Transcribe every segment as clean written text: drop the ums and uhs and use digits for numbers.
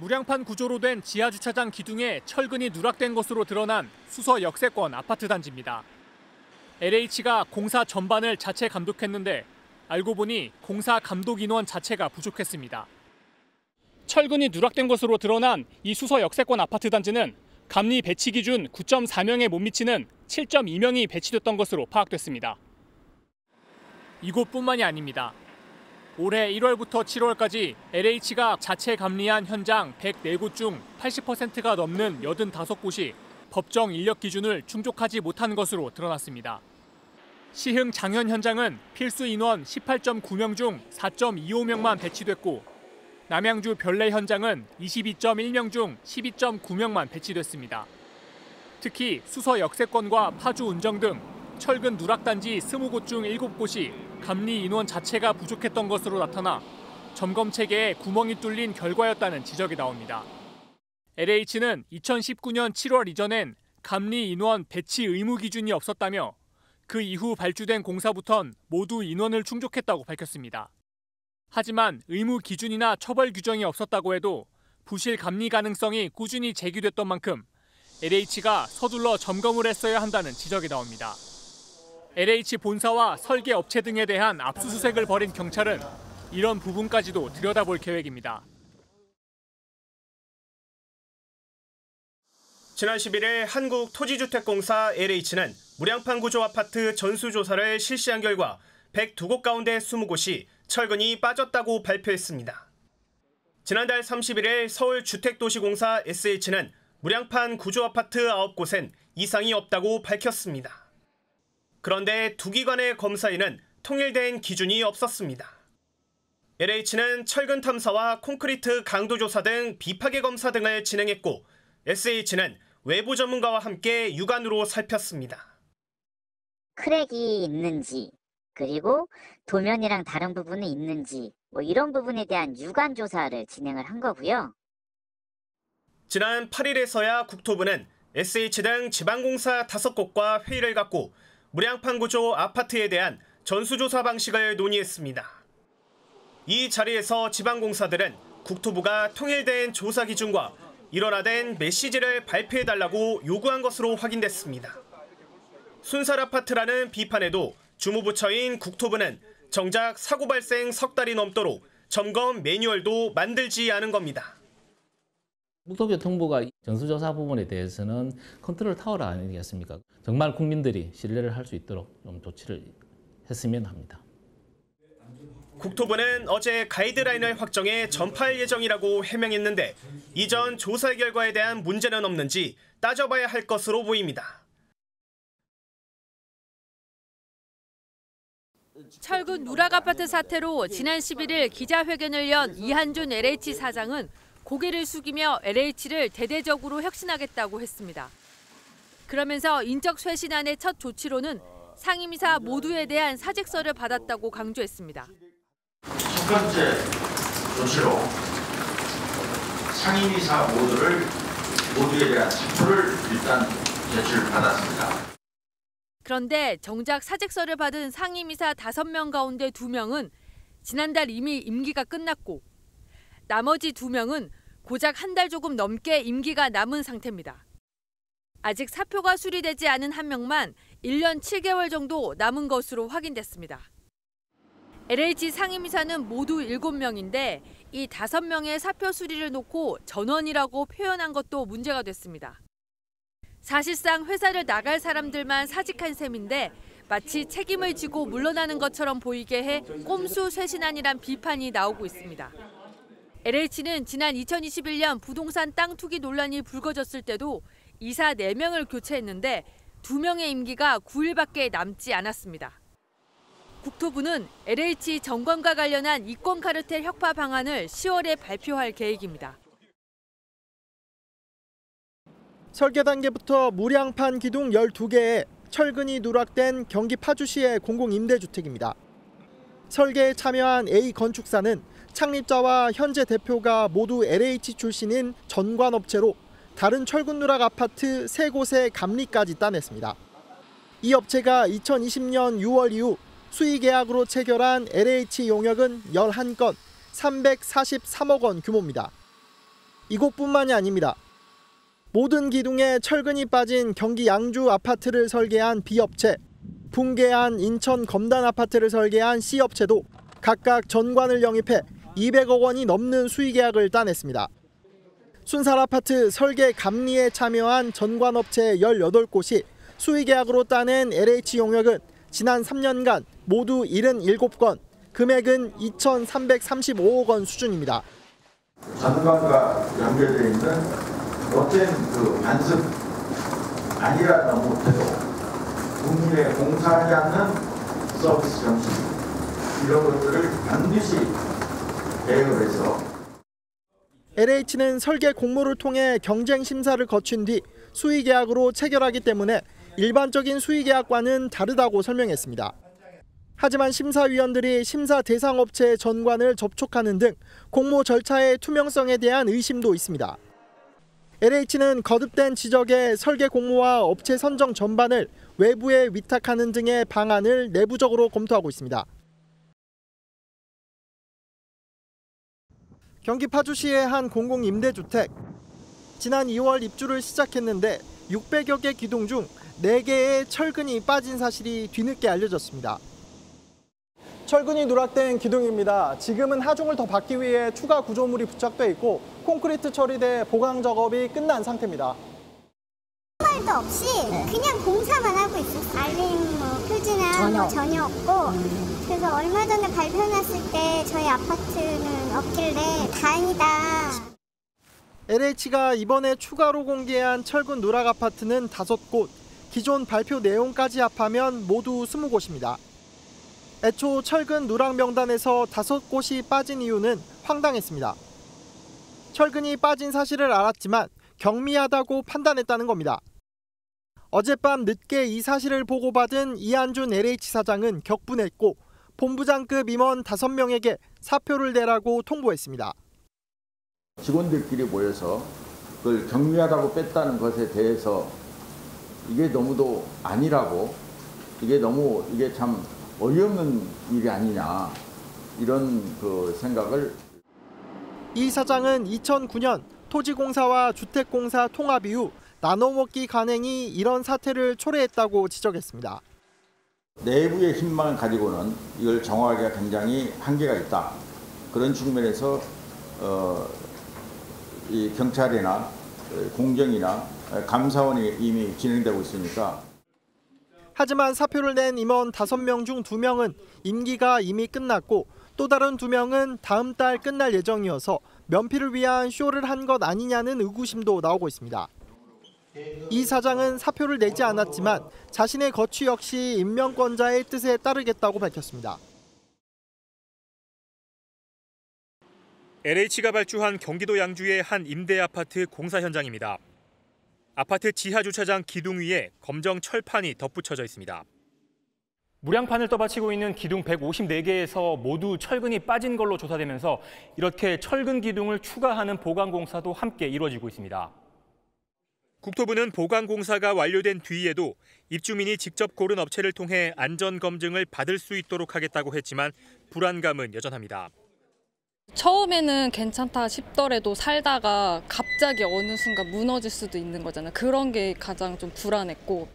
무량판 구조로 된 지하주차장 기둥에 철근이 누락된 것으로 드러난 수서 역세권 아파트 단지입니다. LH가 공사 전반을 자체 감독했는데 알고 보니 공사 감독 인원 자체가 부족했습니다. 철근이 누락된 것으로 드러난 이 수서 역세권 아파트 단지는 감리 배치 기준 9.4명에 못 미치는 7.2명이 배치됐던 것으로 파악됐습니다. 이곳뿐만이 아닙니다. 올해 1월부터 7월까지 LH가 자체 감리한 현장 104곳 중 80%가 넘는 85곳이 법정 인력 기준을 충족하지 못한 것으로 드러났습니다. 시흥 장현 현장은 필수 인원 18.9명 중 4.25명만 배치됐고 남양주 별내 현장은 22.1명 중 12.9명만 배치됐습니다. 특히 수서 역세권과 파주 운정 등 철근 누락단지 20곳 중 7곳이 감리 인원 자체가 부족했던 것으로 나타나 점검 체계에 구멍이 뚫린 결과였다는 지적이 나옵니다. LH는 2019년 7월 이전엔 감리 인원 배치 의무 기준이 없었다며 그 이후 발주된 공사부턴 모두 인원을 충족했다고 밝혔습니다. 하지만 의무 기준이나 처벌 규정이 없었다고 해도 부실 감리 가능성이 꾸준히 제기됐던 만큼 LH가 서둘러 점검을 했어야 한다는 지적이 나옵니다. LH 본사와 설계 업체 등에 대한 압수수색을 벌인 경찰은 이런 부분까지도 들여다볼 계획입니다. 지난 11일 한국토지주택공사 LH는 무량판 구조 아파트 전수조사를 실시한 결과 102곳 가운데 20곳이 철근이 빠졌다고 발표했습니다. 지난달 31일 서울주택도시공사 SH는 무량판 구조 아파트 9곳엔 이상이 없다고 밝혔습니다. 그런데 두 기관의 검사에는 통일된 기준이 없었습니다. LH는 철근 탐사와 콘크리트 강도 조사 등 비파괴 검사 등을 진행했고 SH는 외부 전문가와 함께 육안으로 살폈습니다. 크랙이 있는지 그리고 도면이랑 다른 부분이 있는지 이런 부분에 대한 육안 조사를 진행을 한 거고요. 지난 8일에서야 국토부는 SH 등 지방공사 5곳과 회의를 갖고 무량판 구조 아파트에 대한 전수조사 방식을 논의했습니다. 이 자리에서 지방공사들은 국토부가 통일된 조사 기준과 일원화된 메시지를 발표해달라고 요구한 것으로 확인됐습니다. 순살 아파트라는 비판에도 주무부처인 국토부는 정작 사고 발생 석 달이 넘도록 점검 매뉴얼도 만들지 않은 겁니다. 국토교통부가 전수조사 부분에 대해서는 컨트롤 타워라 아니겠습니까? 정말 국민들이 신뢰를 할 수 있도록 좀 조치를 했으면 합니다. 국토부는 어제 가이드라인을 확정해 전파할 예정이라고 해명했는데 이전 조사 결과에 대한 문제는 없는지 따져봐야 할 것으로 보입니다. 철근 누락 아파트 사태로 지난 11일 기자회견을 연 이한준 LH 사장은 고개를 숙이며 LH를 대대적으로 혁신하겠다고 했습니다. 그러면서 인적 쇄신안의 첫 조치로는 상임이사 모두에 대한 사직서를 받았다고 강조했습니다. 첫 번째 조치로 상임이사 모두에 대한 사표를 일단 제출받았습니다. 그런데 정작 사직서를 받은 상임이사 5명 가운데 2명은 지난달 이미 임기가 끝났고 나머지 2명은 고작 한 달 조금 넘게 임기가 남은 상태입니다. 아직 사표가 수리되지 않은 1명만 1년 7개월 정도 남은 것으로 확인됐습니다. LH 상임이사는 모두 7명인데 이 5명의 사표 수리를 놓고 전원이라고 표현한 것도 문제가 됐습니다. 사실상 회사를 나갈 사람들만 사직한 셈인데 마치 책임을 지고 물러나는 것처럼 보이게 해 꼼수 쇄신안이란 비판이 나오고 있습니다. LH는 지난 2021년 부동산 땅 투기 논란이 불거졌을 때도 이사 4명을 교체했는데 2명의 임기가 9일밖에 남지 않았습니다. 국토부는 LH 정관과 관련한 이권 카르텔 혁파 방안을 10월에 발표할 계획입니다. 설계 단계부터 무량판 기둥 12개에 철근이 누락된 경기 파주시의 공공임대주택입니다. 설계에 참여한 A건축사는 창립자와 현재 대표가 모두 LH 출신인 전관업체로 다른 철근 누락 아파트 3곳의 감리까지 따냈습니다. 이 업체가 2020년 6월 이후 수의계약으로 체결한 LH 용역은 11건, 343억 원 규모입니다. 이곳뿐만이 아닙니다. 모든 기둥에 철근이 빠진 경기 양주 아파트를 설계한 B업체, 붕괴한 인천 검단 아파트를 설계한 C업체도 각각 전관을 영입해 200억 원이 넘는 수의계약을 따냈습니다. 순살 아파트 설계 감리에 참여한 전관업체 18곳이 수의계약으로 따낸 LH 용역은 지난 3년간 모두 77건, 금액은 2,335억 원 수준입니다. 전관과 연결되어 있는 어떤 그 반습 아니라 못해도 국민에 공사하지 않는 서비스 정신 이런 것들을 반드시 대응해서 LH는 설계 공모를 통해 경쟁 심사를 거친 뒤 수의계약으로 체결하기 때문에 일반적인 수의계약과는 다르다고 설명했습니다. 하지만 심사위원들이 심사 대상 업체의 전관을 접촉하는 등 공모 절차의 투명성에 대한 의심도 있습니다. LH는 거듭된 지적에 설계 공모와 업체 선정 전반을 외부에 위탁하는 등의 방안을 내부적으로 검토하고 있습니다. 경기 파주시의 한 공공임대주택. 지난 2월 입주를 시작했는데 600여 개 기둥 중 4개의 철근이 빠진 사실이 뒤늦게 알려졌습니다. 철근이 누락된 기둥입니다. 지금은 하중을 더 받기 위해 추가 구조물이 부착돼 있고 콘크리트 처리돼 보강 작업이 끝난 상태입니다. 아무 말도 없이 그냥 공사만 하고 있었어요. 알림 표지나 전혀 없고 그래서 얼마 전에 발표났을 때 저희 아파트는 없길래 다행이다. LH가 이번에 추가로 공개한 철근 누락 아파트는 5곳, 기존 발표 내용까지 합하면 모두 20곳입니다. 애초 철근 누락 명단에서 5곳이 빠진 이유는 황당했습니다. 철근이 빠진 사실을 알았지만 경미하다고 판단했다는 겁니다. 어젯밤 늦게 이 사실을 보고받은 이한준 LH 사장은 격분했고 본부장급 임원 5명에게 사표를 내라고 통보했습니다. 직원들끼리 모여서 그걸 경미하다고 뺐다는 것에 대해서 이게 너무도 아니라고 이게 참 어이없는 일이 아니냐 이런 그 생각을. 이 사장은 2009년 토지공사와 주택공사 통합 이후 나눠먹기 간행이 이런 사태를 초래했다고 지적했습니다. 내부의 힘만 가지고는 이걸 정화하기가 굉장히 한계가 있다. 그런 측면에서 이 경찰이나 공정이나 감사원이 이미 진행되고 있으니까. 하지만 사표를 낸 임원 5명 중 2명은 임기가 이미 끝났고 또 다른 2명은 다음 달 끝날 예정이어서 면피를 위한 쇼를 한 것 아니냐는 의구심도 나오고 있습니다. 이 사장은 사표를 내지 않았지만 자신의 거취 역시 임명권자의 뜻에 따르겠다고 밝혔습니다. LH가 발주한 경기도 양주의 한 임대 아파트 공사 현장입니다. 아파트 지하 주차장 기둥 위에 검정 철판이 덧붙여져 있습니다. 무량판을 떠받치고 있는 기둥 154개에서 모두 철근이 빠진 걸로 조사되면서 이렇게 철근 기둥을 추가하는 보강 공사도 함께 이루어지고 있습니다. 국토부는 보강 공사가 완료된 뒤에도 입주민이 직접 고른 업체를 통해 안전 검증을 받을 수 있도록 하겠다고 했지만 불안감은 여전합니다. 처음에는 괜찮다 싶더라도 살다가 갑자기 어느 순간 무너질 수도 있는 거잖아요. 그런 게 가장 좀 불안했고.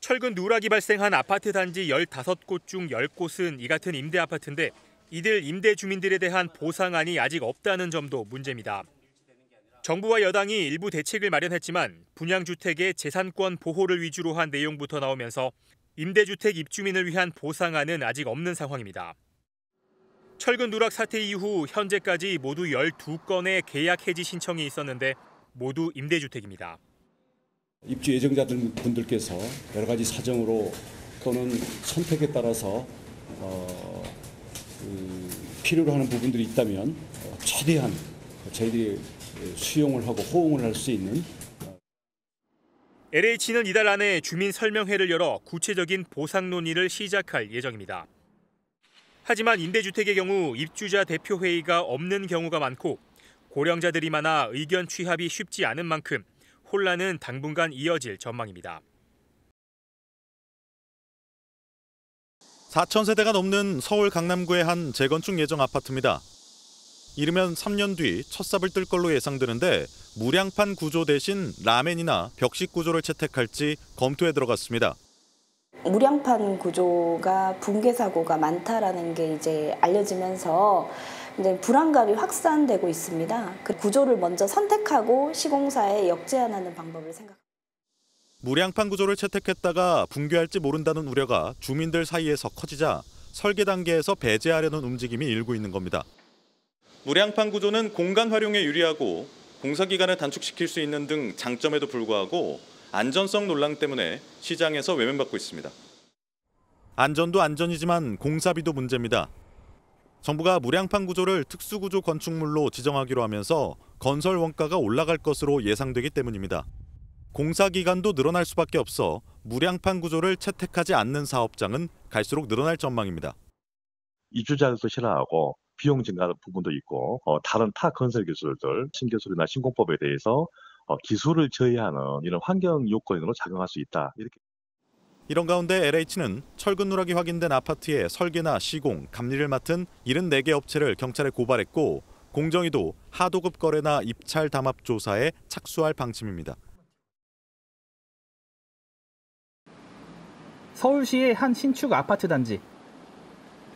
철근 누락이 발생한 아파트 단지 15곳 중 10곳은 이 같은 임대 아파트인데 이들 임대 주민들에 대한 보상안이 아직 없다는 점도 문제입니다. 정부와 여당이 일부 대책을 마련했지만 분양주택의 재산권 보호를 위주로 한 내용부터 나오면서 임대주택 입주민을 위한 보상안은 아직 없는 상황입니다. 철근 누락 사태 이후 현재까지 모두 12건의 계약 해지 신청이 있었는데 모두 임대주택입니다. 입주 예정자들 분들께서 여러 가지 사정으로 또는 선택에 따라서 필요로 하는 부분들이 있다면 최대한 저희들이 수용을 하고 호응을 할 수 있는. LH는 이달 안에 주민 설명회를 열어 구체적인 보상 논의를 시작할 예정입니다. 하지만 임대주택의 경우 입주자 대표회의가 없는 경우가 많고 고령자들이 많아 의견 취합이 쉽지 않은 만큼 혼란은 당분간 이어질 전망입니다. 4,000세대가 넘는 서울 강남구의 한 재건축 예정 아파트입니다. 이르면 3년 뒤 첫 삽을 뜰 걸로 예상되는데 무량판 구조 대신 라멘이나 벽식 구조를 채택할지 검토에 들어갔습니다. 무량판 구조가 붕괴 사고가 많다라는 게 이제 알려지면서 이제 불안감이 확산되고 있습니다. 그 구조를 먼저 선택하고 시공사에 역제안하는 방법을 생각합니다. 무량판 구조를 채택했다가 붕괴할지 모른다는 우려가 주민들 사이에서 커지자 설계 단계에서 배제하려는 움직임이 일고 있는 겁니다. 무량판 구조는 공간 활용에 유리하고 공사 기간을 단축시킬 수 있는 등 장점에도 불구하고 안전성 논란 때문에 시장에서 외면받고 있습니다. 안전도 안전이지만 공사비도 문제입니다. 정부가 무량판 구조를 특수구조 건축물로 지정하기로 하면서 건설 원가가 올라갈 것으로 예상되기 때문입니다. 공사 기간도 늘어날 수밖에 없어 무량판 구조를 채택하지 않는 사업장은 갈수록 늘어날 전망입니다. 입주자들도 싫어하고 비용 증가 부분도 있고 다른 타 건설 기술들, 신기술이나 신공법에 대해서 기술을 저해하는 이런 환경 요건으로 작용할 수 있다. 이런 가운데 LH는 철근 누락이 확인된 아파트의 설계나 시공, 감리를 맡은 74개 업체를 경찰에 고발했고 공정위도 하도급 거래나 입찰 담합 조사에 착수할 방침입니다. 서울시의 한 신축 아파트 단지.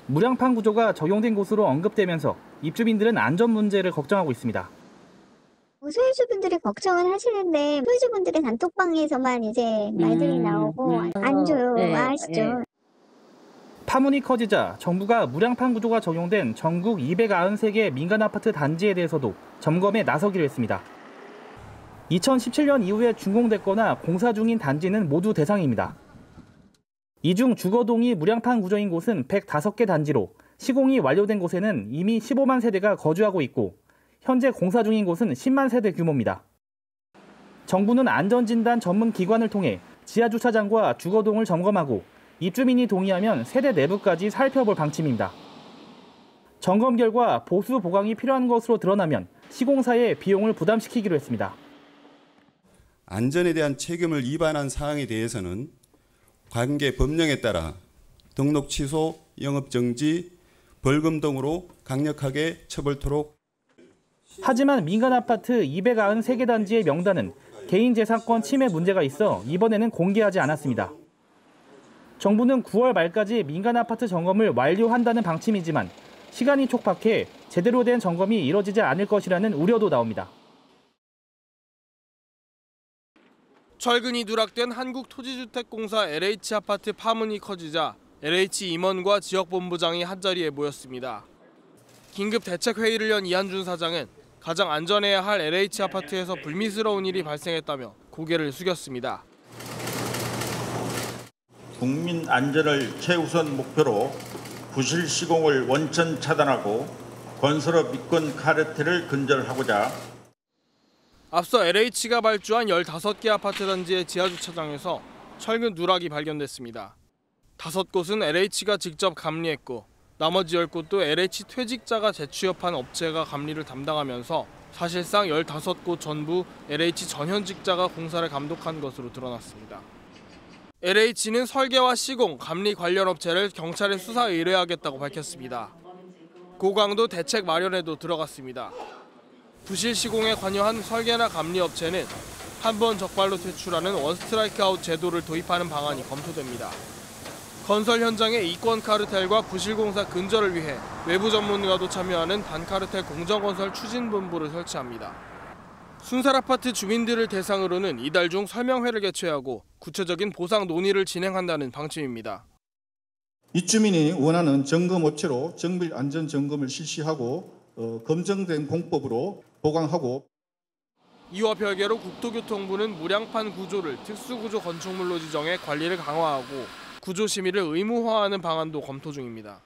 무량판 구조가 적용된 곳으로 언급되면서 입주민들은 안전 문제를 걱정하고 있습니다. 소유주분들이 걱정을 하시는데 소유주분들의 단톡방에서만 이제 말들이 나오고 안 줘요. 아시죠? 파문이 커지자 정부가 무량판 구조가 적용된 전국 293개 민간 아파트 단지에 대해서도 점검에 나서기로 했습니다. 2017년 이후에 준공됐거나 공사 중인 단지는 모두 대상입니다. 이 중 주거동이 무량판 구조인 곳은 105개 단지로 시공이 완료된 곳에는 이미 15만 세대가 거주하고 있고 현재 공사 중인 곳은 10만 세대 규모입니다. 정부는 안전진단 전문 기관을 통해 지하주차장과 주거동을 점검하고 입주민이 동의하면 세대 내부까지 살펴볼 방침입니다. 점검 결과 보수 보강이 필요한 것으로 드러나면 시공사에 비용을 부담시키기로 했습니다. 안전에 대한 책임을 위반한 사항에 대해서는 관계 법령에 따라 등록 취소, 영업 정지, 벌금 등으로 강력하게 처벌토록. 하지만 민간 아파트 293개 단지의 명단은 개인재산권 침해 문제가 있어 이번에는 공개하지 않았습니다. 정부는 9월 말까지 민간 아파트 점검을 완료한다는 방침이지만 시간이 촉박해 제대로 된 점검이 이뤄지지 않을 것이라는 우려도 나옵니다. 철근이 누락된 한국토지주택공사 LH 아파트 파문이 커지자 LH 임원과 지역본부장이 한자리에 모였습니다. 긴급 대책회의를 연 이한준 사장은 가장 안전해야 할 LH 아파트에서 불미스러운 일이 발생했다며 고개를 숙였습니다. 국민 안전을 최우선 목표로 부실 시공을 원천 차단하고 건설업 이권 카르텔을 근절하고자 앞서 LH가 발주한 15개 아파트 단지의 지하주차장에서 철근 누락이 발견됐습니다. 5곳은 LH가 직접 감리했고 나머지 10곳도 LH 퇴직자가 재취업한 업체가 감리를 담당하면서 사실상 15곳 전부 LH 전현직자가 공사를 감독한 것으로 드러났습니다. LH는 설계와 시공, 감리 관련 업체를 경찰에 수사 의뢰하겠다고 밝혔습니다. 고강도 대책 마련에도 들어갔습니다. 부실 시공에 관여한 설계나 감리 업체는 한 번 적발로 퇴출하는 원스트라이크 아웃 제도를 도입하는 방안이 검토됩니다. 건설 현장의 이권 카르텔과 부실 공사 근절을 위해 외부 전문가도 참여하는 반카르텔 공정건설 추진본부를 설치합니다. 순살 아파트 주민들을 대상으로는 이달 중 설명회를 개최하고 구체적인 보상 논의를 진행한다는 방침입니다. 입주민이 원하는 점검업체로 정밀 안전 점검을 실시하고 검증된 공법으로 보강하고. 이와 별개로 국토교통부는 무량판 구조를 특수구조 건축물로 지정해 관리를 강화하고 구조 심의를 의무화하는 방안도 검토 중입니다.